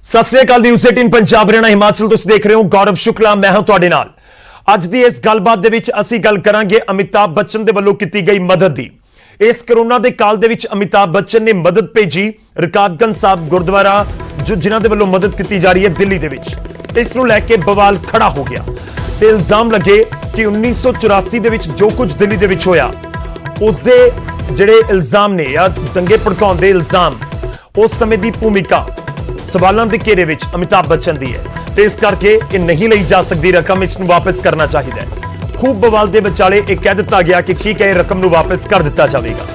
सत श्री अकाल। न्यूज़ 18 पंजाब हरियाणा हिमाचल तुसीं देख रहे हो। गौरव शुक्ला मैं हां तुहाडे नाल। अज दी इस गलबात दे विच असीं गल करांगे अमिताभ बच्चन दे वल्लों कीती गई मदद दी। इस कोरोना दे काल दे विच अमिताभ बच्चन ने मदद भेजी। रकाबगंज साहब गुरुद्वारा जो जिन्हां दे वल्लों मदद की जा रही है दिल्ली दे विच, इस नूं लैके बवाल खड़ा हो गया ते इल्जाम लगे कि 1984 दे विच जो कुछ दिल्ली दे विच होया उस दे जिहड़े इल्जाम ने या दंगे भड़काउण दे इल्जाम उस समय दी भूमिका सवालों के घेरे विच अमिताभ बच्चन दी है ते इस करके ये नहीं ली जा सकती रकम, इसनूं वापस करना चाहिए। खूब बवाल के विचाले यह कह दिता गया कि ठीक है रकम नूं वापस कर दिता जाएगा।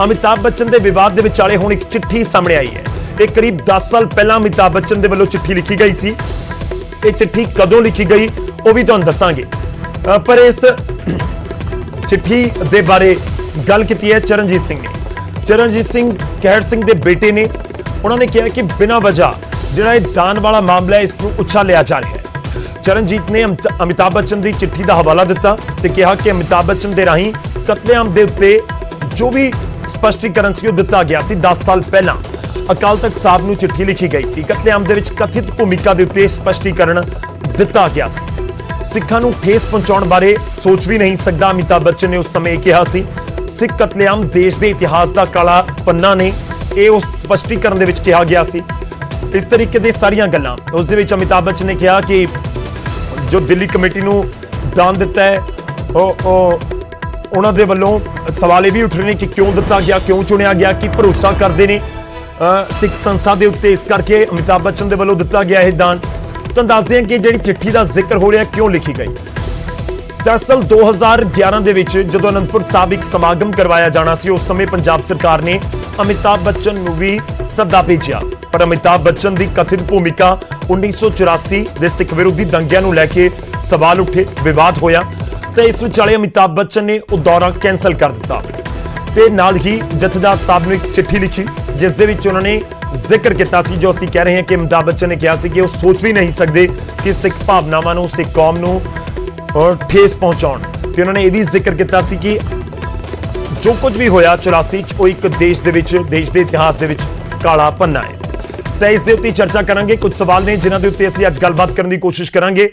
अमिताभ बच्चन के विवाद के विचाले हुण एक चिट्ठी सामने आई है। एक करीब 10 साल पहला अमिताभ बच्चन के वल्लों चिट्ठी लिखी गई सी। ये चिट्ठी कदों लिखी गई वह भी तुहानूं दसांगे, पर इस चिट्ठी के बारे गल की है चरणजीत सिंह ने। चरणजीत सिंह कहर सिंह के बेटे ने उन्होंने कहा कि बिना वजह जिहड़ा दान वाला मामला है इसको उछालिया जा रहा है। चरणजीत ने अमिताभ बच्चन की चिट्ठी का हवाला दिता ते कहा कि अमिताभ बच्चन के राही कतलेआम के उत्ते जो भी स्पष्टीकरण से दिता गया सी 10 साल पहला अकाल तख्त साहब नूं चिट्ठी लिखी गई सी। कतलेआम दे विच कथित भूमिका के उत्ते स्पष्टीकरण दिता गया सी। सिखां नूं ठेस पहुंचाउण बारे सोच भी नहीं सकता अमिताभ बच्चन ने उस समय कहा सी। सिख कतलेआम देश के इतिहास का काला पन्ना ने यह उस स्पष्टीकरण दे विच कहा गया सी। इस तरीके दी सारियां गल्लां उस दे विच अमिताभ बच्चन ने कहा कि जो दिल्ली कमेटी नूं दान दिता है उन्हां दे वल्लों सवाल भी उठ रहे हैं कि क्यों दिता गया, क्यों चुनिया गया, कि भरोसा करते हैं सिख संस्था के उत्ते, इस करके अमिताभ बच्चन के वल्लों दिता गया है दान। तो दसदे हैं कि जिहड़ी चिट्ठी का जिक्र हो रहा क्यों लिखी गई। दरअसल 2011 ਦੇ ਵਿੱਚ ਜਦੋਂ ਅਨੰਦਪੁਰ ਸਾਹਿਬ ਇੱਕ ਸਮਾਗਮ ਕਰਵਾਇਆ ਜਾਣਾ ਸੀ ਉਸ ਸਮੇਂ ਪੰਜਾਬ ਸਰਕਾਰ ਨੇ ਅਮਿਤਾਭ ਬੱਚਨ ਨੂੰ ਵੀ ਸੱਦਾ ਭੇਜਿਆ, ਪਰ ਅਮਿਤਾਭ ਬੱਚਨ ਦੀ ਕਥਿਤ ਭੂਮਿਕਾ 1984 ਦੇ ਸਿੱਖ ਵਿਰੋਧੀ ਦੰਗਿਆਂ ਨੂੰ ਲੈ ਕੇ ਸਵਾਲ ਉੱਠੇ, ਵਿਵਾਦ ਹੋਇਆ ਤੇ ਇਸ ਵਿਚਾਲੇ ਅਮਿਤਾਭ ਬੱਚਨ ਨੇ ਉਹ ਦੌਰਾ ਕੈਂਸਲ ਕਰ ਦਿੱਤਾ ਤੇ ਨਾਲ ਹੀ ਜਥੇਦਾਰ ਸਾਹਿਬ ਨੂੰ ਇੱਕ ਚਿੱਠੀ ਲਿਖੀ ਜਿਸ ਦੇ ਵਿੱਚ ਉਹਨਾਂ ਨੇ ਜ਼ਿਕਰ ਕੀਤਾ ਸੀ ਜੋ ਅਸੀਂ ਕਹਿ ਰਹੇ ਹਾਂ ਕਿ ਅਮਿਤਾਭ ਬੱਚਨ ਨੇ ਕਿਹਾ ਸੀ ਕਿ ਉਹ ਸੋਚ ਵੀ ਨਹੀਂ ਸਕਦੇ ਕਿ ਸਿੱਖ ਭਾਵਨਾਵਾਂ ਨੂੰ, ਸਿੱਖ ਕੌਮ ਨੂੰ और ठेस पहुंचाउण ते उन्होंने यह भी जिक्र किया सी कि जो कुछ भी होया 84 वो एक देश के इतिहास दे विच काला पन्ना है। तो इस दे उत्ते चर्चा करांगे। कुछ सवाल ने जिन्हां दे उत्ते असीं अज गलबात करने की कोशिश करांगे।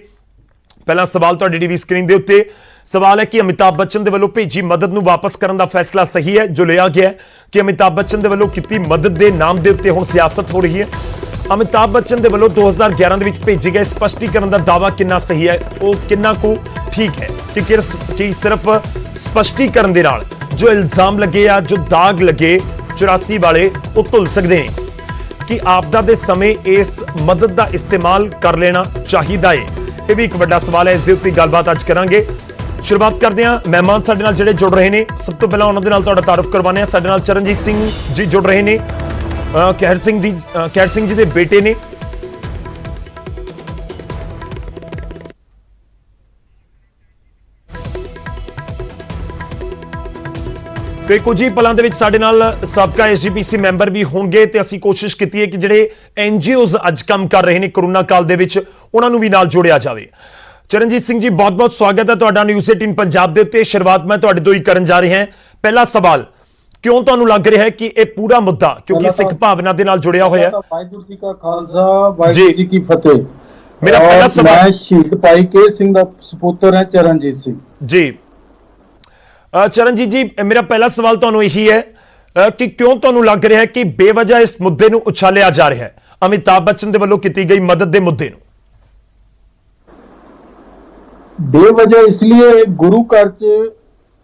पहला सवाल तुहाडी टीवी स्क्रीन दे उत्ते सवाल है कि अमिताभ बच्चन दे वल्लों भेजी मदद नूं वापस करन दा फैसला सही है जो लिया गया है कि अमिताभ बच्चन दे वल्लों कीती मदद दे नाम दे उत्ते हुण सियासत हो रही है। अमिताभ बच्चन दे वल्लों 2011 दे विच भेजे गए स्पष्टीकरण का दावा कितना सही है, वो कितना को ठीक है कि सिर्फ स्पष्टीकरण दे नाल जो इल्जाम लगे या जो दाग लगे 84 वाले वो धुल सकते हैं कि आपदा दे समय इस मदद का इस्तेमाल कर लेना चाहिए है। यह भी एक बड़ा सवाल है। इस दे उत्ते गलबात अज करांगे। शुरुआत करते हैं मेहमान साडे नाल जिहड़े जुड़ रहे हैं। सब तो पहला उन्हां दे नाल तुहाडा तारुफ करवाने साडे नाल चरणजीत सिंह जी जुड़ रहे हैं। कहर सिंह जी के बेटे ने ਤੇ ਕੁਝ ਹੀ ਪਲਾਂ ਦੇ ਵਿੱਚ ਸਾਡੇ ਨਾਲ ਸਾਬਕਾ ਐਸਜੀਪੀਸੀ ਮੈਂਬਰ ਵੀ ਹੋਣਗੇ ਤੇ ਅਸੀਂ ਕੋਸ਼ਿਸ਼ ਕੀਤੀ ਹੈ ਕਿ ਜਿਹੜੇ ਐਨਜੀਓਜ਼ ਅੱਜ ਕੰਮ ਕਰ ਰਹੇ ਨੇ ਕੋਰੋਨਾ ਕਾਲ ਦੇ ਵਿੱਚ ਉਹਨਾਂ ਨੂੰ ਵੀ ਨਾਲ ਜੋੜਿਆ ਜਾਵੇ। ਚਰਨਜੀਤ ਸਿੰਘ ਜੀ ਬਹੁਤ-ਬਹੁਤ ਸਵਾਗਤ ਹੈ ਤੁਹਾਡਾ ਨਿਊਜ਼ 18 ਪੰਜਾਬ ਦੇ ਉੱਤੇ। ਸ਼ੁਰੂਆਤ ਮੈਂ ਤੁਹਾਡੇ ਤੋਂ ਹੀ ਕਰਨ ਜਾ ਰਿਹਾ ਹਾਂ। ਪਹਿਲਾ ਸਵਾਲ, ਕਿਉਂ ਤੁਹਾਨੂੰ ਲੱਗ ਰਿਹਾ ਹੈ ਕਿ ਇਹ ਪੂਰਾ ਮੁੱਦਾ ਕਿਉਂਕਿ ਸਿੱਖ ਭਾਵਨਾ ਦੇ ਨਾਲ ਜੁੜਿਆ ਹੋਇਆ ਹੈ? ਵਾਹਿਗੁਰੂ ਜੀ ਕਾ ਖਾਲਸਾ ਵਾਹਿਗੁਰੂ ਜੀ ਕੀ ਫਤਿਹ। ਮੇਰਾ ਪਹਿਲਾ ਸਵਾਲ, ਮੈਂ ਸ਼ਹੀਦ ਭਾਈ ਕੇ ਸਿੰਘ ਦਾ ਸੁਪੁੱਤਰ ਹਾਂ ਚਰਨਜੀਤ ਸਿੰਘ ਜੀ। चरणजीत जी मेरा पहला सवाल तुहानूं यही है कि क्यों तुहानूं लग रहा है कि बेवजह इस मुद्दे नूं उछालिया जा रहा है अमिताभ बच्चन दे वल्लों कीती गई मदद दे मुद्दे नूं? बेवजह इसलिए गुरु घर च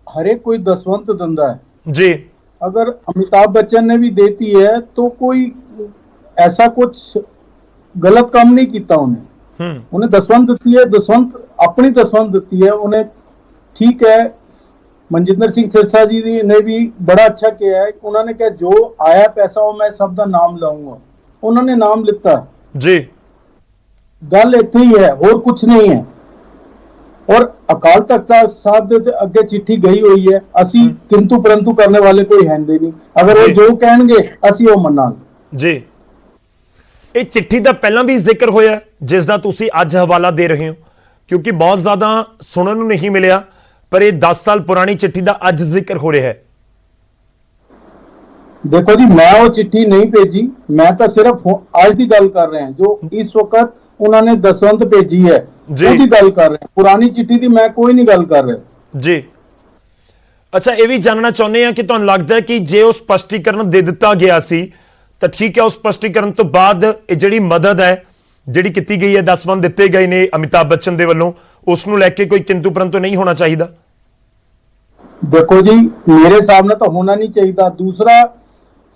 हर एक कोई दसवंत दिंदा है जी। अगर अमिताभ बच्चन ने भी देती है तो कोई ऐसा कुछ गलत काम नहीं किया उन्हें दसवंत दी है, दसवंत अपनी दसवंत दी है उन्हें, ठीक है। मनजिंदर सिंह सिरसा जी ने भी बड़ा अच्छा किया है। उन्होंने कहा जो आया पैसा वो मैं सब दा नाम लाऊंगा, उन्होंने नाम लिता जी। गल इत्थे ही है और कुछ नहीं है। और अकाल तख्त साहब दे अगे चिट्ठी गई हुई है, असी किंतु परंतु करने वाले कोई है नहीं। अगर वो जो कहेंगे असी वो मनांगे जी। ये चिट्ठी दा पहला भी जिक्र होया जिस दा तुसी अज हवाला दे रहे हो क्योंकि बहुत ज्यादा सुनने नूं नहीं मिलिया, पर यह 10 साल पुरानी चिट्ठी का अज जिक्र हो रहा है। देखो जी, मैं वो चिट्ठी नहीं भेजी, मैं तो सिर्फ आज की गल कर रहे हैं जो इस वक्त उन्होंने दसवंत भेजी है ਉਹਦੀ ਗੱਲ ਕਰ ਰਹੇ ਹਾਂ। ਪੁਰਾਣੀ ਚਿੱਠੀ ਦੀ ਮੈਂ ਕੋਈ ਨਹੀਂ ਗੱਲ ਕਰ ਰਿਹਾ ਜੀ। ਅੱਛਾ, ਇਹ ਵੀ ਜਾਣਨਾ ਚਾਹੁੰਦੇ ਆ ਕਿ ਤੁਹਾਨੂੰ ਲੱਗਦਾ ਹੈ ਕਿ ਜੇ ਉਹ ਸਪਸ਼ਟੀਕਰਨ ਦੇ ਦਿੱਤਾ ਗਿਆ ਸੀ ਤਾਂ ਠੀਕ ਹੈ, ਉਸ ਸਪਸ਼ਟੀਕਰਨ ਤੋਂ ਬਾਅਦ ਇਹ ਜਿਹੜੀ ਮਦਦ ਹੈ ਜਿਹੜੀ ਕੀਤੀ ਗਈ ਹੈ, ਦਸਵੰਧ ਦਿੱਤੇ ਗਏ ਨੇ ਅਮਿਤਾਭ ਬੱਚਨ ਦੇ ਵੱਲੋਂ, ਉਸ ਨੂੰ ਲੈ ਕੇ ਕੋਈ ਕਿੰਤੂ ਪਰੰਤੂ ਨਹੀਂ ਹੋਣਾ ਚਾਹੀਦਾ? ਦੇਖੋ ਜੀ, ਮੇਰੇ ਹਿਸਾਬ ਨਾਲ ਤਾਂ ਹੋਣਾ ਨਹੀਂ ਚਾਹੀਦਾ। ਦੂਸਰਾ,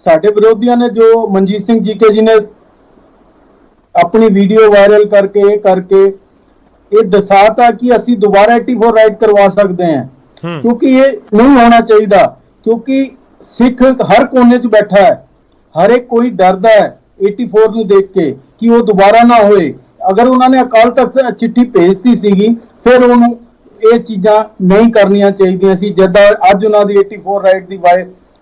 ਸਾਡੇ ਵਿਰੋਧੀਆਂ ਨੇ ਜੋ ਮਨਜੀਤ ਸਿੰਘ ਜੀਕੇ ਜੀ ਨੇ ਆਪਣੀ ਵੀਡੀਓ ਵਾਇਰਲ ਕਰਕੇ ਇਹ ਦਸਾਤਾ ਕਿ ਅਸੀਂ ਦੁਬਾਰਾ 84 ਰਾਈਟ ਕਰਵਾ ਸਕਦੇ ਹਾਂ, ਕਿਉਂਕਿ ਇਹ ਨਹੀਂ ਹੋਣਾ ਚਾਹੀਦਾ। ਕਿਉਂਕਿ ਸਿੱਖ ਹਰ ਕੋਨੇ 'ਚ ਬੈਠਾ ਹੈ, ਹਰ ਇੱਕ ਕੋਈ ਡਰਦਾ ਹੈ 84 ਨੂੰ ਦੇਖ ਕੇ ਕਿ ਉਹ ਦੁਬਾਰਾ ਨਾ ਹੋਏ। ਅਗਰ ਉਹਨਾਂ ਨੇ ਅਕਾਲ ਤਖਤ ਚਿੱਠੀ ਭੇਜਤੀ ਸੀਗੀ, ਫਿਰ ਉਹਨੂੰ ਇਹ ਚੀਜ਼ਾਂ ਨਹੀਂ ਕਰਨੀਆਂ ਚਾਹੀਦੀਆਂ ਸੀ। ਜਦ ਅੱਜ ਉਹਨਾਂ ਦੀ 84 ਰਾਈਟ ਦੀ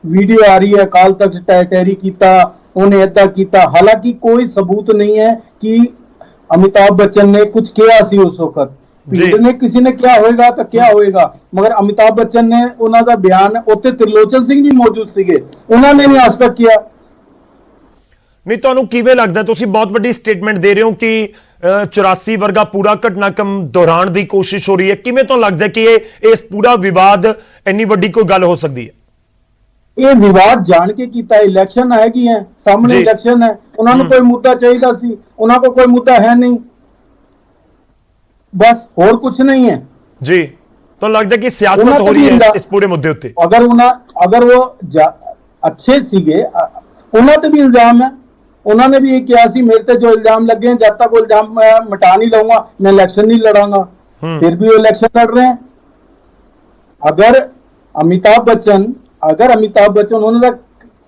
ਵੀਡੀਓ ਆ ਰਹੀ ਹੈ, ਅਕਾਲ ਤਖਤ ਟੈਰੀ ਕੀਤਾ, ਉਹਨੇ ਏਦਾਂ ਕੀਤਾ, ਹਾਲਾਂਕਿ ਕੋਈ ਸਬੂਤ ਨਹੀਂ ਹੈ ਕਿ अमिताभ बच्चन ने कुछ किया सी उस वक्त। भीड़ ने किसी ने क्या होएगा तो क्या होएगा, मगर अमिताभ बच्चन ने उन्हों का बयान उत्ते त्रिलोचन सिंह भी मौजूद सीगे, उन्होंने नहीं आज तक किया। नहीं, ਤੁਹਾਨੂੰ ਕਿਵੇਂ ਲੱਗਦਾ, ਤੁਸੀਂ ਬਹੁਤ ਵੱਡੀ ਸਟੇਟਮੈਂਟ ਦੇ ਰਹੇ ਹੋ ਕਿ 84 ਵਰਗਾ ਪੂਰਾ ਘਟਨਾਕ੍ਰਮ ਦੁਹਰਾਉਣ ਦੀ ਕੋਸ਼ਿਸ਼ ਹੋ ਰਹੀ ਹੈ, ਕਿਵੇਂ ਤੁਹਾਨੂੰ ਲੱਗਦਾ ਕਿ ਇਹ ਇਸ ਪੂਰਾ ਵਿਵਾਦ ਇੰਨੀ ਵੱਡੀ ਕੋਈ ਗੱਲ ਹੋ ਸਕਦੀ ਹੈ? ਇਹ ਵਿਵਾਦ ਜਾਣ ਕੇ ਕੀਤਾ, ਇਲੈਕਸ਼ਨ ਹੈਗੀ ਹੈ ਸਾਹਮਣੇ, ਇਲੈਕਸ਼ਨ ਹੈ, ਉਹਨਾਂ ਨੂੰ ਕੋਈ ਮੁੱਦਾ ਚਾਹੀਦਾ ਸੀ, ਉਹਨਾਂ ਕੋਲ ਕੋਈ ਮੁੱਦਾ ਹੈ ਨਹੀਂ, ਬਸ ਹੋਰ ਕੁਝ ਨਹੀਂ ਹੈ ਜੀ। ਤੁਹਾਨੂੰ ਲੱਗਦਾ ਕਿ ਸਿਆਸਤ ਹੋ ਰਹੀ ਹੈ ਇਸ ਪੂਰੇ ਮੁੱਦੇ ਉੱਤੇ? ਅਗਰ ਉਹ ਅੱਛੇ ਸੀਗੇ, ਉਹਨਾਂ ਤੇ ਵੀ ਇਲਜ਼ਾਮ ਹੈ, ਉਹਨਾਂ ਨੇ ਵੀ ਇਹ ਕਿਹਾ ਸੀ ਮੇਰੇ ਤੇ ਜੋ ਇਲਜ਼ਾਮ ਲੱਗੇ ਜਦ ਤੱਕ ਉਹ ਇਲਜ਼ਾਮ ਮੈਂ ਮਿਟਾ ਨਹੀਂ ਲਊਂਗਾ मैं इलेक्शन नहीं लड़ाऊंगा, फिर भी वो इलेक्शन लड़ रहे हैं। अगर अमिताभ बच्चन उन्होंने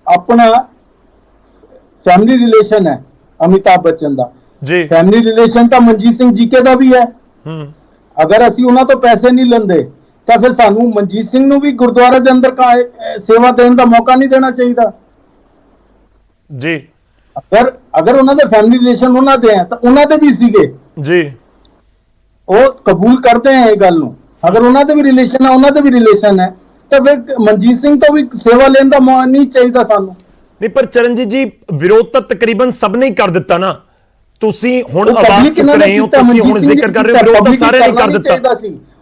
अपना फैमिली रिलेशन है, अमिताभ बच्चन का फैमिली रिलेशन तो मनजीत सिंह जीके का भी है। अगर असी उन्होंने तो पैसे नहीं लेंदे तो फिर सानू मनजीत सिंह नू भी गुरुद्वारे के अंदर सेवा देने का मौका नहीं देना चाहिए जी। अगर उन्होंने फैमिली रिलेशन उन्होंने हैं तो उन्होंने भी सीगे जी, वो कबूल करते हैं ये गल नू। अगर उन्होंने भी रिलेशन है, उन्होंने भी रिलेशन है, तो फिर मनजीत सिंह तो भी सेवा लेने का मौका नहीं चाहिए सानू। नहीं, पर चरणजीत जी विरोध तो तकरीबन सब ने कर दिता ना, तुसी हुण आवाज चुक रहे हो, तुसी हुण जिक्र कर रहे हो, विरोध तो सारे ने कर दिता।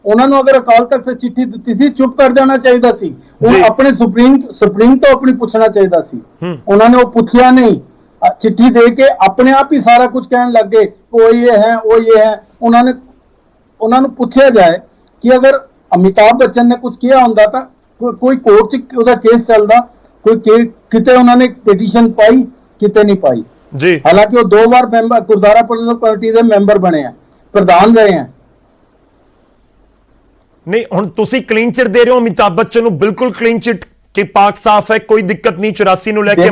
ਉਹਨਾਂ ਨੂੰ ਅਗਰ ਅਕਾਲ ਤਖਤ ਚਿੱਠੀ ਦਿੱਤੀ ਸੀ, ਚੁੱਪ ਕਰ ਜਾਣਾ ਚਾਹੀਦਾ ਸੀ। ਉਹ ਆਪਣੇ ਸੁਪਰੀਮ ਤੋਂ ਆਪਣੀ ਪੁੱਛਣਾ ਚਾਹੀਦਾ ਸੀ, ਉਹਨਾਂ ਨੇ ਉਹ ਪੁੱਛਿਆ ਨਹੀਂ। चिट्ठी दे के अपने आप ही सारा कुछ कहने लग गए, वो ये है वो ये है। उन्होंने पूछा जाए कि अगर अमिताभ बच्चन ने कुछ किया होंदा तो कोई कोर्ट च ओदा केस चलदा, कोई किते उन्होंने पिटीशन पाई, किते नहीं पाई जी। हालांकि वो 2 बार मैंबर गुरुद्वारा प्रबंधक कमेटी के मैंबर बने हैं, प्रधान रहे हैं। नहीं, हुण तुसी क्लीन चिट दे रहे हो अमिताभ बच्चन नूं, बिल्कुल क्लीन चिट कि पाक साफ है, कोई दिक्कत नहीं 84 ਨੂੰ ਲੈ ਕੇ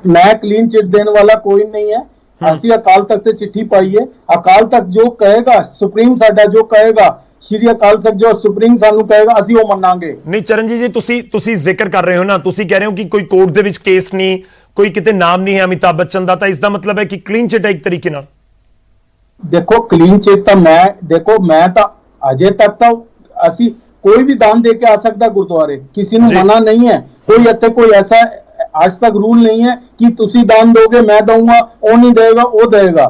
मैं क्लीन चिट देने वाला कोई नहीं है। ਅਸੀਂ ਅਕਾਲ ਤਖਤ ਤੇ ਚਿੱਠੀ ਪਾਈ ਹੈ, ਅਕਾਲ ਤਖਤ ਜੋ ਕਹੇਗਾ, ਸੁਪਰੀਮ ਸਾਡਾ ਜੋ ਕਹੇਗਾ, ਸ਼੍ਰੀ ਅਕਾਲ ਤਖਤ ਜੋ ਸੁਪਰੀਮ ਸਾਨੂੰ ਕਹੇਗਾ ਅਸੀਂ ਉਹ ਮੰਨਾਂਗੇ। ਨਹੀਂ ਚਰਨਜੀਤ ਜੀ, ਤੁਸੀਂ ਜ਼ਿਕਰ ਕਰ ਰਹੇ ਹੋ ਨਾ, ਤੁਸੀਂ ਕਹਿ ਰਹੇ ਹੋ ਕਿ ਕੋਈ ਕੋਰਟ ਦੇ ਵਿੱਚ ਕੇਸ ਨਹੀਂ, ਕੋਈ ਕਿਤੇ ਨਾਮ ਨਹੀਂ ਹੈ ਅਮਿਤਾਭ ਬੱਚਨ ਦਾ, ਤਾਂ ਇਸ ਦਾ ਮਤਲਬ ਹੈ ਕਿ ਕਲੀਨ ਚਿਟ ਹੈ ਇੱਕ ਤਰੀਕੇ ਨਾਲ। ਦੇਖੋ ਕਲੀਨ ਚਿਟ ਤਾਂ ਮੈਂ ਤਾਂ ਅਜੇ ਤੱਕ ਤਾਂ ਅਸੀਂ कोई भी दान दे के आ सकता गुरुद्वारे, किसी ने मना नहीं है। कोई ऐसा आज तक रूल नहीं है कि तुसी दान दोगे मैं दूंगा, वो नहीं देगा वो देगा,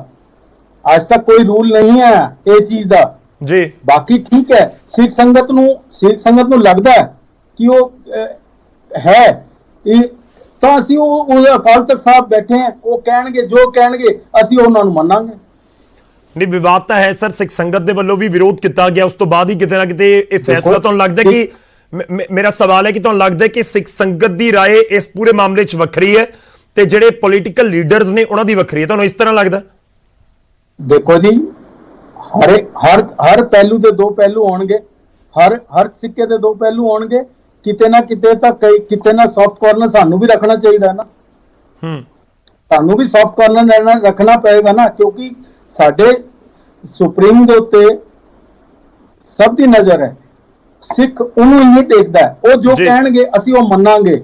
आज तक कोई रूल नहीं है ये चीज का जी। बाकी ठीक है, सिख संगत नू लगता है कि वो है तो असी अकाल तख्त साहब बैठे हैं, वो कहणगे जो कहणगे असी उन्होंने मनांगे। नहीं, विवाद तो है सर, सिख संगत के वालों भी विरोध किया गया, उस तो बाद ही किते ना किते ये फैसला तो लगता है कि मेरा सवाल है कि तो लगता है कि सिख संगत की राय इस पूरे मामले च वखरी है ते जेडे पॉलिटिकल लीडर्स ने उन्हां दी वखरी है, तो इस तरह लगता? देखो जी, हर पहलू के 2 पहलू होणगे, हर सिक्के के 2 पहलू होणगे, किते ना किते तां किते ना सॉफ्ट कॉर्नर सानू भी रखना चाहिए ना। सानू भी सॉफ्ट कॉर्नर रखना पड़ेगा ना, क्योंकि साडे सुप्रीम दे उत्ते सब दी नजर है, सिख उन्होंने ही देखता है, वो जो कहणगे असी वो मनांगे।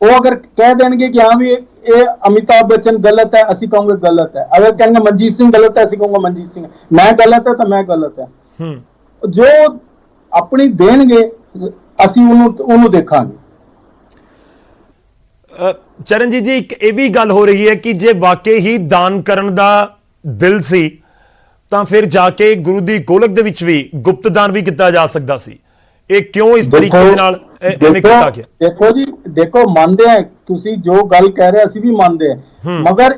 वो अगर कह देंगे कि हाँ भी ये अमिताभ बच्चन गलत है, असी कहूंगे गलत है। अगर कहेंगे मनजीत सिंह गलत है, असी कहूंगा मनजीत सिंह, मैं गलत है तो मैं गलत है। जो अपनी देंगे असी उन्होंने देखांगे। ਚਰਨਜੀਤ ਜੀ, ਇੱਕ ਇਹ ਵੀ ਗੱਲ ਹੋ ਰਹੀ ਹੈ ਕਿ ਜੇ ਵਾਕਈ ਹੀ ਦਾਨ ਕਰਨ ਦਾ ਦਿਲ ਸੀ ਤਾਂ ਫਿਰ ਜਾ ਕੇ ਗੁਰੂ ਦੀ ਗੋਲਕ ਦੇ ਵਿੱਚ ਵੀ ਗੁਪਤ ਦਾਨ ਵੀ ਕੀਤਾ ਜਾ ਸਕਦਾ ਸੀ। ਇਹ ਕਿਉਂ ਇਸ ਤਰੀਕੇ ਦੇ ਨਾਲ ਇਹਨੇ ਕੀਤਾ ਗਿਆ? ਦੇਖੋ ਜੀ, ਦੇਖੋ ਮੰਨਦੇ ਆ ਤੁਸੀਂ ਜੋ ਗੱਲ ਕਹਿ ਰਹੇ, ਅਸੀਂ ਵੀ ਮੰਨਦੇ ਆ, ਮਗਰ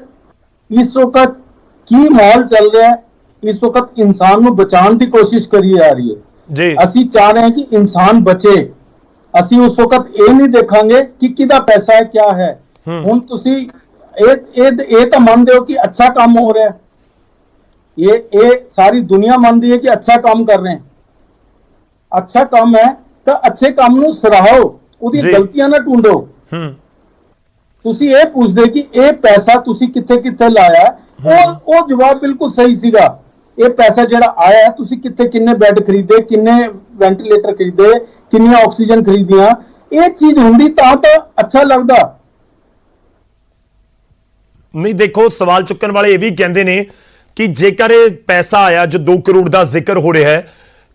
ਇਸ ਵਕਤ ਕੀ ਮਾਹੌਲ ਚੱਲ ਰਿਹਾ ਹੈ, ਇਸ ਵਕਤ ਇਨਸਾਨ ਨੂੰ ਬਚਾਉਣ ਦੀ ਕੋਸ਼ਿਸ਼ ਕਰੀ ਜਾ ਰਹੀ ਹੈ ਜੀ। ਅਸੀਂ ਚਾਹ ਰਹੇ ਹਾਂ ਕਿ ਇਨਸਾਨ ਬਚੇ। ਅਸੀਂ ਉਸ ਵਕਤ ਇਹ ਨਹੀਂ ਦੇਖਾਂਗੇ ਕਿ ਕਿਹਦਾ ਪੈਸਾ ਹੈ, ਕਿਆ ਹੈ। ਹੁਣ ਤੁਸੀਂ ਇਹ ਤਾਂ ਮੰਨਦੇ ਹੋ ਕਿ अच्छा काम हो रहा है, ये सारी दुनिया मानती है कि अच्छा काम कर रहे हैं। अच्छा काम है तो अच्छे काम ਨੂੰ ਸਰਾਹੋ, ਉਹਦੀ ਗਲਤੀਆਂ ਨਾ ਢੂੰਡੋ। ਤੁਸੀਂ ਇਹ ਪੁੱਛਦੇ ਕਿ ਇਹ ਪੈਸਾ ਤੁਸੀਂ ਕਿੱਥੇ ਕਿੱਥੇ ਲਾਇਆ, ਉਹ ਜਵਾਬ ਬਿਲਕੁਲ ਸਹੀ ਸੀਗਾ। ਇਹ ਪੈਸਾ ਜਿਹੜਾ ਆਇਆ, ਤੁਸੀਂ ਕਿੱਥੇ ਕਿੰਨੇ ਬੈੱਡ ਖਰੀਦੇ, ਕਿੰਨੇ ਵੈਂਟੀਲੇਟਰ ਖਰੀਦੇ, ਕਿੰਨੀਆਂ ਆਕਸੀਜਨ ਖਰੀਦੀਆਂ, ਇਹ ਚੀਜ਼ ਹੁੰਦੀ ਤਾਂ ਅੱਛਾ ਲੱਗਦਾ। ਨਹੀਂ, ਦੇਖੋ ਸਵਾਲ ਚੁੱਕਣ ਵਾਲੇ ਇਹ ਵੀ ਕਹਿੰਦੇ ਨੇ ਕਿ ਜੇਕਰ ਇਹ ਪੈਸਾ ਆਇਆ ਜੋ 2 ਕਰੋੜ ਦਾ ਜ਼ਿਕਰ ਹੋ ਰਿਹਾ ਹੈ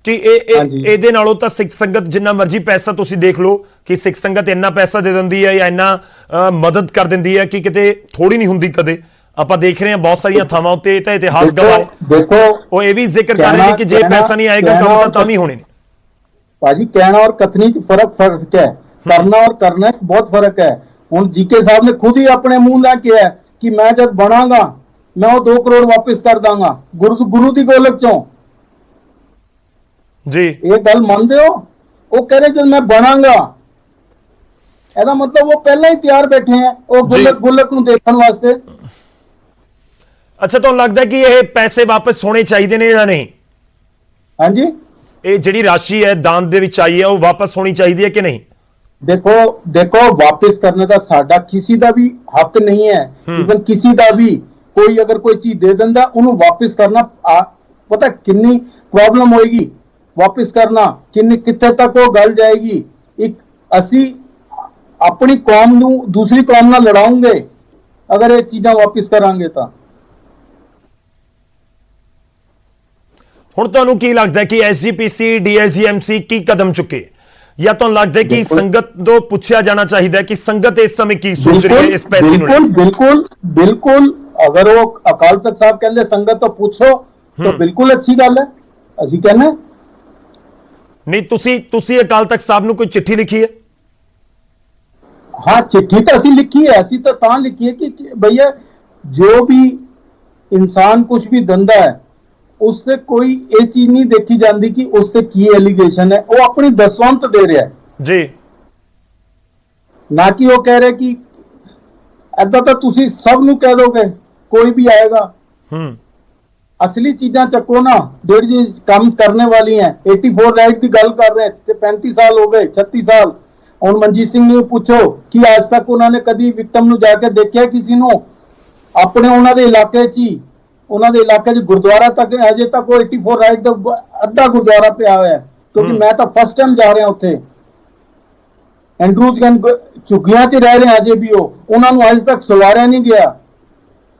ਕਿ ਇਹਦੇ ਨਾਲੋਂ ਤਾਂ ਸਿੱਖ ਸੰਗਤ ਜਿੰਨਾ ਮਰਜ਼ੀ ਪੈਸਾ ਤੁਸੀਂ ਦੇਖ ਲਓ ਕਿ ਸਿੱਖ ਸੰਗਤ ਇੰਨਾ ਪੈਸਾ ਦੇ ਦਿੰਦੀ ਹੈ ਜਾਂ ਇੰਨਾ ਮਦਦ ਕਰ ਦਿੰਦੀ ਹੈ ਕਿ ਕਿਤੇ ਥੋੜੀ ਨਹੀਂ ਹੁੰਦੀ ਕਦੇ। ਆਪਾਂ ਦੇਖ ਰਹੇ ਹਾਂ ਬਹੁਤ ਸਾਰੀਆਂ ਥਾਵਾਂ ਉੱਤੇ ਤਾਂ ਇਤਿਹਾਸ ਗਵਾਹ ਹੈ। ਦੇਖੋ ਉਹ ਇਹ ਵੀ ਜ਼ਿਕਰ ਕਰ ਰਹੇ ਨੇ ਕਿ ਜੇ ਪੈਸਾ ਨਹੀਂ ਆਏਗਾ ਕੰਮ ਤਾਂ ਵੀ ਹੋਣੇ ਨੇ। ਭਾਜੀ, ਕਹਿਣਾ और कथनी च फर्क है, करना और करना बहुत फर्क है। ਹੁਣ जीके साहब ने खुद ही अपने मुंह ला किया है कि मैं जब बनागा मैं वो 2 करोड़ वापस कर दांगा गुरु दी गोलक चों जी। ये गल मानते हो? वो कह रहे जब मैं बनागा, ਇਹਦਾ मतलब वो पहले ही तैयार बैठे हैं वो गुलक ਨੂੰ ਦੇਖਣ ਵਾਸਤੇ। ਅੱਛਾ, ਤੁਹਾਨੂੰ ਲੱਗਦਾ ਕਿ ਇਹ ਪੈਸੇ ਵਾਪਸ ਹੋਣੇ ਚਾਹੀਦੇ ਨੇ ਜਾਂ ਨਹੀਂ? ਹਾਂਜੀ, ਇਹ ਜਿਹੜੀ ਰਾਸ਼ੀ ਹੈ ਦਾਨ ਦੇ ਵਿੱਚ ਆਈ ਹੈ ਉਹ ਵਾਪਸ ਹੋਣੀ ਚਾਹੀਦੀ ਹੈ ਕਿ ਨਹੀਂ? देखो वापस करने का साडा किसी का भी हक नहीं है। इवन किसी का भी कोई अगर कोई चीज दे देंदा उन्हें वापस करना पता कितनी प्रॉब्लम होएगी। वापस करना कितने तक वो गल जाएगी। एक असी अपनी कौम नू दूसरी कौम नाल लड़ाऊंगे अगर ये चीज़ां वापस करांगे तो। ਹੁਣ ਤੁਹਾਨੂੰ ਕੀ ਲੱਗਦਾ ਕਿ ਐਸਜੀਪੀਸੀ ਡੀਐਸਜੀਐਮਸੀ ਕੀ ਕਦਮ ਚੁੱਕੇ, ਜਾਂ ਤੁਹਾਨੂੰ ਲੱਗਦਾ ਕਿ ਸੰਗਤ ਤੋਂ ਪੁੱਛਿਆ ਜਾਣਾ ਚਾਹੀਦਾ ਕਿ ਸੰਗਤ ਇਸ ਸਮੇਂ ਕੀ ਸੋਚ ਰਹੀ ਹੈ ਇਸ ਪੈਸੇ ਨੂੰ? बिल्कुल अगर वो अकाल तख्त साहब कहते संगत तो पूछो तो बिल्कुल अच्छी गल है। ਅਸੀਂ कहने ਨਹੀਂ, ਤੁਸੀਂ ਅਕਾਲ ਤਖਤ ਸਾਹਿਬ ਨੂੰ ਕੋਈ ਚਿੱਠੀ ਲਿਖੀ ਹੈ? हाँ, चिट्ठी तो असी लिखी है। असी तो तां लिखी है कि भैया जो भी इंसान कुछ भी दंदा है उससे कोई ये चीज नहीं देखी जाती कि उससे की एलिगेशन है। वो अपनी दसवंत दे रहा है जी, ना कि वो कह रहे कि ऐदा तो तुसी सब नू कह दोगे कोई भी आएगा। असली चीजा चको ना जेड़ी काम करने वाली हैं। 84 राइट की गल कर रहे हैं, 35 साल हो गए, 36 साल। और मनजीत सिंह ने पूछो कि आज तक उन्होंने कदी विक्टिम नू जाके देखा किसी नू अपने उन्होंने इलाके च ही उन्होंने इलाके च गुरुद्वारा तक अजे तक वो 84 राइट का अद्धा गुरुद्वारा पे आया है। क्योंकि मैं तो फर्स्ट टाइम जा रहा उत्थे एंड्रूज झुग्गियां च रह रहे अजे भी। उन्होंने अज तक सवारिया नहीं गया।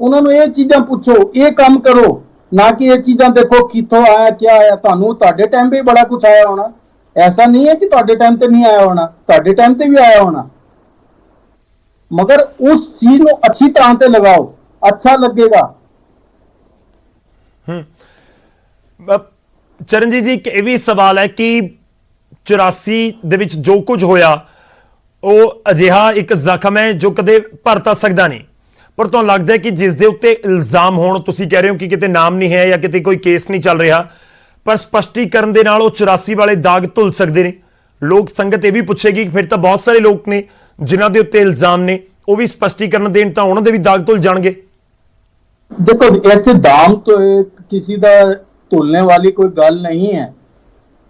उन्होंने ये चीज़ां पूछो, ये काम करो, ना कि ये चीज़ां देखो कितों आया क्या आया। तुहानू तुहाडे टाइम पे बड़ा कुछ आया होना, ऐसा नहीं है कि तुहाडे टाइम ते नहीं आया होना, तुहाडे टाइम ते भी आया होना। मगर उस चीज को अच्छी तरह से लगाओ, अच्छा लगेगा। ਚਰਨਜੀਤ ਜੀ, ਇੱਕ ਇਹ ਵੀ ਸਵਾਲ ਹੈ ਕਿ 84 ਦੇ ਵਿੱਚ ਜੋ ਕੁਝ ਹੋਇਆ ਉਹ ਅਜਿਹਾ ਇੱਕ ਜ਼ਖਮ ਹੈ ਜੋ ਕਦੇ ਭਰ ਤਾਂ ਸਕਦਾ ਨਹੀਂ। ਪਰ ਤੁਹਾਨੂੰ ਲੱਗਦਾ ਹੈ ਕਿ ਜਿਸ ਦੇ ਉੱਤੇ ਇਲਜ਼ਾਮ ਹੋਣ, ਤੁਸੀਂ ਕਹਿ ਰਹੇ ਹੋ ਕਿ ਕਿਤੇ ਨਾਮ ਨਹੀਂ ਹੈ ਜਾਂ ਕਿਤੇ ਕੋਈ ਕੇਸ ਨਹੀਂ ਚੱਲ ਰਿਹਾ, ਪਰ ਸਪਸ਼ਟੀਕਰਨ ਦੇ ਨਾਲ ਉਹ 84 ਵਾਲੇ ਦਾਗ ਧੁੱਲ ਸਕਦੇ ਨੇ। ਲੋਕ ਸੰਗਤ ਇਹ ਵੀ ਪੁੱਛੇਗੀ ਫਿਰ ਤਾਂ ਬਹੁਤ ਸਾਰੇ ਲੋਕ ਨੇ ਜਿਨ੍ਹਾਂ ਦੇ ਉੱਤੇ ਇਲਜ਼ਾਮ ਨੇ, ਉਹ ਵੀ ਸਪਸ਼ਟੀਕਰਨ ਦੇਣ ਤਾਂ ਉਹਨਾਂ ਦੇ ਵੀ ਦਾਗ ਧੁੱਲ ਜਾਣਗੇ। देखो ऐसे दाम तो किसी का धुलने वाली कोई गल नहीं है।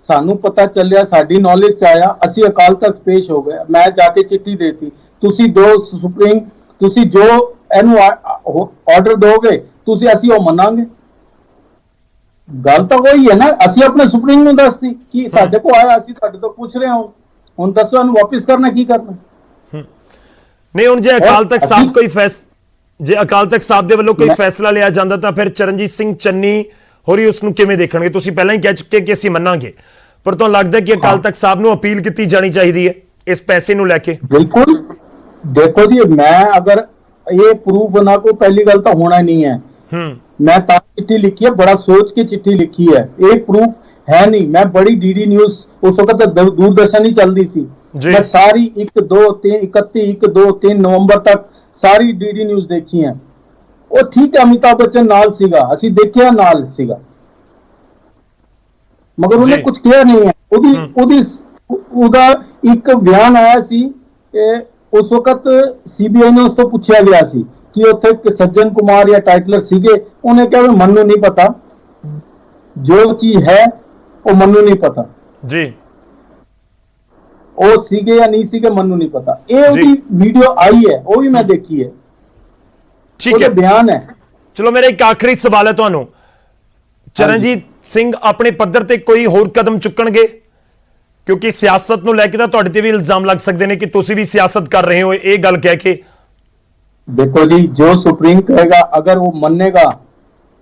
सानू पता चलिया, साडी नॉलेज च आया, असी अकाल तक पेश हो गए। मैं जाके चिट्ठी देती, तुसी दो सुप्रीम, तुसी जो एनू ऑर्डर दोगे तुसी असी वो मनांगे। गल तो वही है ना, असी अपने सुप्रीम नू दसती कि साडे को आया, असी तुहाडे तो पूछ रहे हो, हुण दसो एनू वापस करना की करना। नहीं हुण जे अकाल तख्त साहब कोई ਜੇ ਅਕਾਲ ਤਖਤ ਸਾਹਿਬ ਦੇ ਵੱਲੋਂ ਕੋਈ ਫੈਸਲਾ ਲਿਆ ਜਾਂਦਾ ਤਾਂ ਫਿਰ ਚਰਨਜੀਤ ਸਿੰਘ ਚੰਨੀ ਹੋਰੀ ਉਸ ਨੂੰ ਕਿਵੇਂ ਦੇਖਣਗੇ? ਤੁਸੀਂ ਪਹਿਲਾਂ ਹੀ ਕਹਿ ਚੁੱਕੇ ਕਿ ਅਸੀਂ ਮੰਨਾਂਗੇ, ਪਰ ਤੁਹਾਨੂੰ ਲੱਗਦਾ ਕਿ ਅਕਾਲ ਤਖਤ ਸਾਹਿਬ ਨੂੰ ਅਪੀਲ ਕੀਤੀ ਜਾਣੀ ਚਾਹੀਦੀ ਹੈ ਇਸ ਪੈਸੇ ਨੂੰ ਲੈ ਕੇ? देखो जी, मैं अगर ये प्रूफ ना को पहली गल तो होना नहीं है। मैं चिट्ठी लिखी है, बड़ा सोच के चिट्ठी लिखी है, एक प्रूफ है नहीं। मैं बड़ी डीडी न्यूज उस वक्त दूरदर्शन ही चलती सी, मैं सारी 1 2 3 31 1 2 3 नवंबर तक सारी डीडी न्यूज देखी है। ਉਹ ਠੀਕ ਹੈ ਅਮਿਤਾਭ ਬੱਚਨ ਨਾਲ ਸੀਗਾ, ਅਸੀਂ ਦੇਖਿਆ ਨਾਲ ਸੀਗਾ, ਮਗਰ ਉਹਨੇ ਕੁਝ ਕਿਹਾ ਨਹੀਂ ਹੈ। ਉਹਦਾ ਇੱਕ ਬਿਆਨ ਆਇਆ ਸੀ, ਉਸ ਵਕਤ ਸੀਬੀਆਈ ਨੇ ਉਸ ਤੋਂ ਪੁੱਛਿਆ ਗਿਆ ਸੀ ਕਿ ਉੱਥੇ ਸੱਜਣ ਕੁਮਾਰ ਜਾਂ ਟਾਈਟਲਰ ਸੀਗੇ, ਉਹਨੇ ਕਿਹਾ ਵੀ ਮੈਨੂੰ ਨਹੀਂ ਪਤਾ, ਜੋ ਚੀਜ਼ ਹੈ ਉਹ ਮੈਨੂੰ ਨਹੀਂ ਪਤਾ ਜੀ, ਉਹ ਸੀਗੇ ਜਾਂ ਨਹੀਂ ਸੀਗੇ ਮੈਨੂੰ ਨਹੀਂ ਪਤਾ। ਇਹ ਉਹਦੀ ਵੀਡੀਓ ਆਈ ਹੈ, ਉਹ ਵੀ ਮੈਂ ਦੇਖੀ ਹੈ, ठीक है, बयान है। चलो मेरा एक आखिरी सवाल है ਤੁਹਾਨੂੰ, ਚਰਨਜੀਤ ਸਿੰਘ ਆਪਣੇ ਪੱਧਰ ਤੇ ਕੋਈ ਹੋਰ ਕਦਮ ਚੁੱਕਣਗੇ? ਕਿਉਂਕਿ ਸਿਆਸਤ ਨੂੰ ਲੈ ਕੇ ਤਾਂ ਤੁਹਾਡੇ ਤੇ ਵੀ ਇਲਜ਼ਾਮ ਲੱਗ ਸਕਦੇ ਨੇ ਕਿ ਤੁਸੀਂ ਵੀ ਸਿਆਸਤ ਕਰ ਰਹੇ ਹੋ ਇਹ ਗੱਲ ਕਹਿ ਕੇ। देखो जी, जो सुप्रीम कहेगा, अगर वो मानेगा,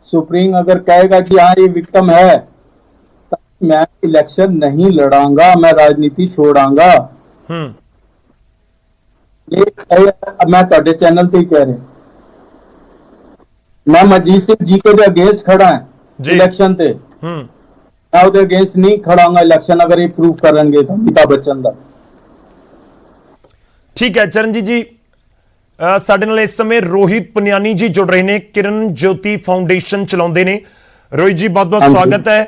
सुप्रीम अगर कहेगा कि हाँ ये विक्टिम है, तो मैं इलेक्शन नहीं लड़ाऊंगा, मैं राजनीति छोड़ांगा। ये मैं ਤੁਹਾਡੇ चैनल पे ही कह रहे, मैं मनजीत सिंह जी के अगेंस्ट खड़ा है इलेक्शन ते, मैं ਉਹਦੇ अगेंस्ट नहीं खड़ाऊंगा इलेक्शन अगर ये प्रूव करेंगे तो अमिताभ बच्चन ਦਾ। ठीक है चरणजीत जी, ਸਾਡੇ ਨਾਲ ਇਸ ਸਮੇਂ ਰੋਹਿਤ ਪੁਨਿਆਨੀ ਜੀ ਜੁੜ ਰਹੇ ਨੇ, ਕਿਰਨ ਜੋਤੀ ਫਾਊਂਡੇਸ਼ਨ ਚਲਾਉਂਦੇ ਨੇ। ਰੋਹਿਤ ਜੀ ਬਹੁਤ ਬਹੁਤ ਸਵਾਗਤ ਹੈ।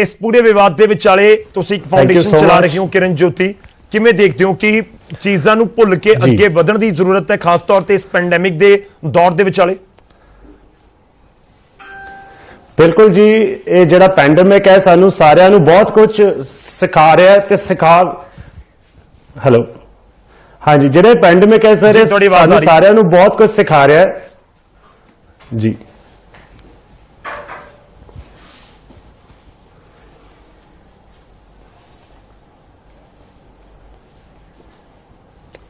ਇਸ ਪੂਰੇ ਵਿਵਾਦ ਦੇ ਵਿਚਾਲੇ ਤੁਸੀਂ ਇੱਕ ਫਾਊਂਡੇਸ਼ਨ ਚਲਾ ਰਹੇ ਹੋ ਕਿਰਨ ਜੋਤੀ, ਕਿਵੇਂ ਦੇਖਦੇ ਹੋ ਕਿ ਚੀਜ਼ਾਂ ਨੂੰ ਭੁੱਲ ਕੇ ਅੱਗੇ ਵਧਣ ਦੀ ਜ਼ਰੂਰਤ ਹੈ, ਖਾਸ ਤੌਰ ਤੇ ਇਸ ਪੈਂਡੈਮਿਕ ਦੇ ਦੌਰ ਦੇ ਵਿਚਾਲੇ? बिल्कुल जी, ये जिहड़ा पैंडमिक है सानू सारियां नू बहुत कुछ सिखा रहा है ते सिखा हेलो हाँ जी, जिहड़ा पैंडमिक है सर सानू सारियां नू बहुत कुछ सिखा रहा है जी।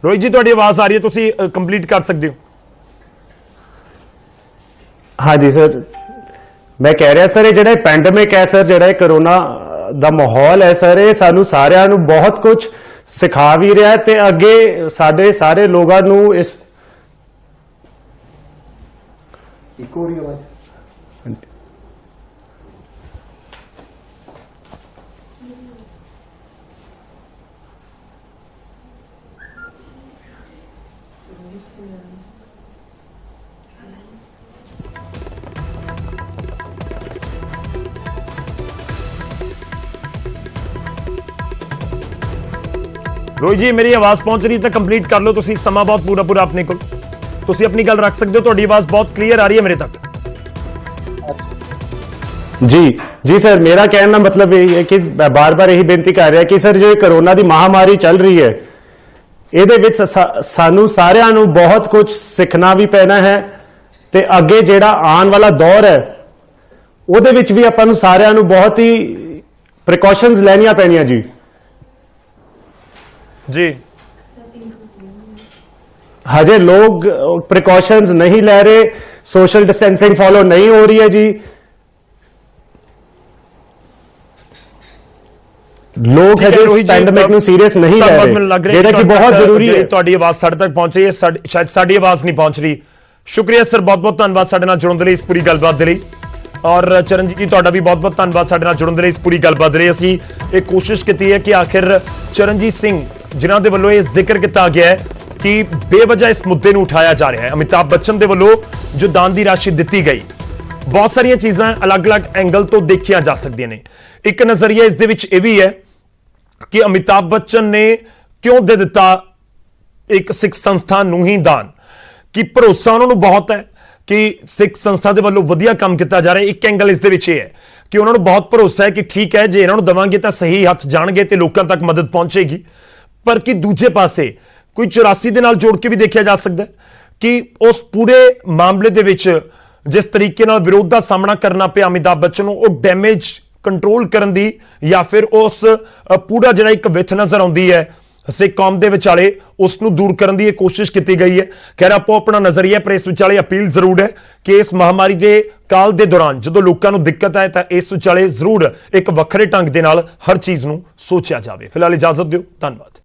रोहित जी तुहाडी आवाज आ रही है, तुसी कंप्लीट कर सकते हो? हाँ जी सर, मैं कह रहा सर, ये जो पैंडमिक है सर, जो कोरोना का माहौल है सर, ये सानू सारियां नू बहुत कुछ सिखा भी रहा है ते अगे साडे सारे लोगों नू इस रोहित जी मेरी आवाज पहुंच रही तो कंप्लीट कर लो, तुसी समा बहुत पूरा पूरा अपने को, तुसी अपनी गल रख सकते हो, तुहाडी आवाज बहुत क्लियर आ रही है मेरे तक। जी जी सर, मेरा कहना मतलब यही है कि बार बार यही बेनती कर रहा है कि सर जो कोरोना की महामारी चल रही है, ये सानू सारियां नू बहुत कुछ सीखना भी पैना है ते अगे जेड़ा आने वाला दौर है उहदे विच भी आपां नू सारियां नू बहुत ही प्रिकॉशनस लैनियां पैनियां जी। जी हजे लोग प्रिकॉशंस नहीं ले रहे, सोशल डिस्टेंसिंग फॉलो नहीं हो रही है जी, लोग हजे पैंडेमिक नू सीरियस नहीं ले रहे, जेड़ा कि बहुत जरूरी है। ਤੁਹਾਡੀ ਆਵਾਜ਼ ਸਾਡੇ ਤੱਕ ਪਹੁੰਚ ਰਹੀ ਹੈ, ਸ਼ਾਇਦ ਸਾਡੀ ਆਵਾਜ਼ ਨਹੀਂ ਪਹੁੰਚ ਰਹੀ। ਸ਼ੁਕਰੀਆ ਸਰ, ਬਹੁਤ ਬਹੁਤ ਧੰਨਵਾਦ ਸਾਡੇ ਨਾਲ ਜੁੜਨ ਦੇ ਲਈ, ਇਸ ਪੂਰੀ ਗੱਲਬਾਤ ਦੇ ਲਈ। ਔਰ ਚਰਨਜੀਤ ਜੀ ਤੁਹਾਡਾ ਵੀ ਬਹੁਤ ਬਹੁਤ ਧੰਨਵਾਦ ਸਾਡੇ ਨਾਲ ਜੁੜਨ ਦੇ ਲਈ, ਇਸ ਪੂਰੀ ਗੱਲਬਾਤ ਦੇ ਲਈ। ਅਸੀਂ ਇਹ ਕੋਸ਼ਿਸ਼ ਕੀਤੀ ਹੈ ਕਿ ਆਖਿਰ ਚਰਨਜੀਤ ਸਿੰਘ ਜਿਨ੍ਹਾਂ ਦੇ ਵੱਲੋਂ ਇਹ ਜ਼ਿਕਰ ਕੀਤਾ ਗਿਆ ਹੈ ਕਿ ਬੇਵਜ੍ਹਾ ਇਸ ਮੁੱਦੇ ਨੂੰ ਉਠਾਇਆ ਜਾ ਰਿਹਾ ਹੈ, ਅਮਿਤਾਭ ਬੱਚਨ ਦੇ ਵੱਲੋਂ ਜੋ ਦਾਨ ਦੀ ਰਾਸ਼ੀ ਦਿੱਤੀ ਗਈ, ਬਹੁਤ ਸਾਰੀਆਂ ਚੀਜ਼ਾਂ ਅਲੱਗ-ਅਲੱਗ ਐਂਗਲ ਤੋਂ ਦੇਖੀਆਂ ਜਾ ਸਕਦੀਆਂ ਨੇ। ਇੱਕ ਨਜ਼ਰੀਆ ਇਸ ਦੇ ਵਿੱਚ ਇਹ ਵੀ ਹੈ ਕਿ ਅਮਿਤਾਭ ਬੱਚਨ ਨੇ ਕਿਉਂ ਦੇ ਦਿੱਤਾ ਇੱਕ ਸਿੱਖ ਸੰਸਥਾ ਨੂੰ ਹੀ ਦਾਨ, ਕਿ ਭਰੋਸਾ ਉਹਨਾਂ ਨੂੰ ਬਹੁਤ ਹੈ ਕਿ ਸਿੱਖ ਸੰਸਥਾ ਦੇ ਵੱਲੋਂ ਵਧੀਆ ਕੰਮ ਕੀਤਾ ਜਾ ਰਿਹਾ। ਇੱਕ ਐਂਗਲ ਇਸ ਦੇ ਵਿੱਚ ਇਹ ਹੈ ਕਿ ਉਹਨਾਂ ਨੂੰ ਬਹੁਤ ਭਰੋਸਾ ਹੈ ਕਿ ਠੀਕ ਹੈ ਜੇ ਇਹਨਾਂ ਨੂੰ ਦੇਵਾਂਗੇ ਤਾਂ ਸਹੀ ਹੱਥ ਜਾਣਗੇ ਤੇ ਲੋਕਾਂ ਤੱਕ ਮਦਦ ਪਹੁੰਚੇਗੀ। ਪਰ ਕਿ ਦੂਜੇ ਪਾਸੇ ਕੋਈ 84 ਦੇ ਨਾਲ ਜੋੜ ਕੇ ਵੀ ਦੇਖਿਆ ਜਾ ਸਕਦਾ ਕਿ ਉਸ ਪੂਰੇ ਮਾਮਲੇ ਦੇ ਵਿੱਚ ਜਿਸ ਤਰੀਕੇ ਨਾਲ ਵਿਰੋਧ ਦਾ ਸਾਹਮਣਾ ਕਰਨਾ ਪਿਆ ਅਮਿਤਾਭ ਬੱਚਨ ਨੂੰ, ਉਹ ਡੈਮੇਜ ਕੰਟਰੋਲ ਕਰਨ ਦੀ ਜਾਂ ਫਿਰ ਉਸ ਪੂਰਾ ਜਿਹੜਾ ਇੱਕ ਵਿੱਥ ਨਜ਼ਰ ਆਉਂਦੀ ਹੈ ਸਿੱਖ ਕੌਮ ਦੇ ਵਿਚਾਲੇ, ਉਸ ਨੂੰ ਦੂਰ ਕਰਨ ਦੀ ਇਹ ਕੋਸ਼ਿਸ਼ ਕੀਤੀ ਗਈ ਹੈ। ਖੈਰ ਆਪੋ ਆਪਣਾ ਨਜ਼ਰੀਆ, ਪਰ ਇਸ ਵਿਚਾਲੇ ਅਪੀਲ ਜ਼ਰੂਰ ਹੈ ਕਿ ਇਸ ਮਹਾਮਾਰੀ ਦੇ ਕਾਲ ਦੇ ਦੌਰਾਨ ਜਦੋਂ ਲੋਕਾਂ ਨੂੰ ਦਿੱਕਤ ਆਏ ਤਾਂ ਇਸ ਵਿਚਾਲੇ ਜ਼ਰੂਰ ਇੱਕ ਵੱਖਰੇ ਢੰਗ ਦੇ ਨਾਲ ਹਰ ਚੀਜ਼ ਨੂੰ ਸੋਚਿਆ ਜਾਵੇ। ਫਿਲਹਾਲ ਇਜਾਜ਼ਤ ਦਿਓ, ਧੰਨਵਾਦ।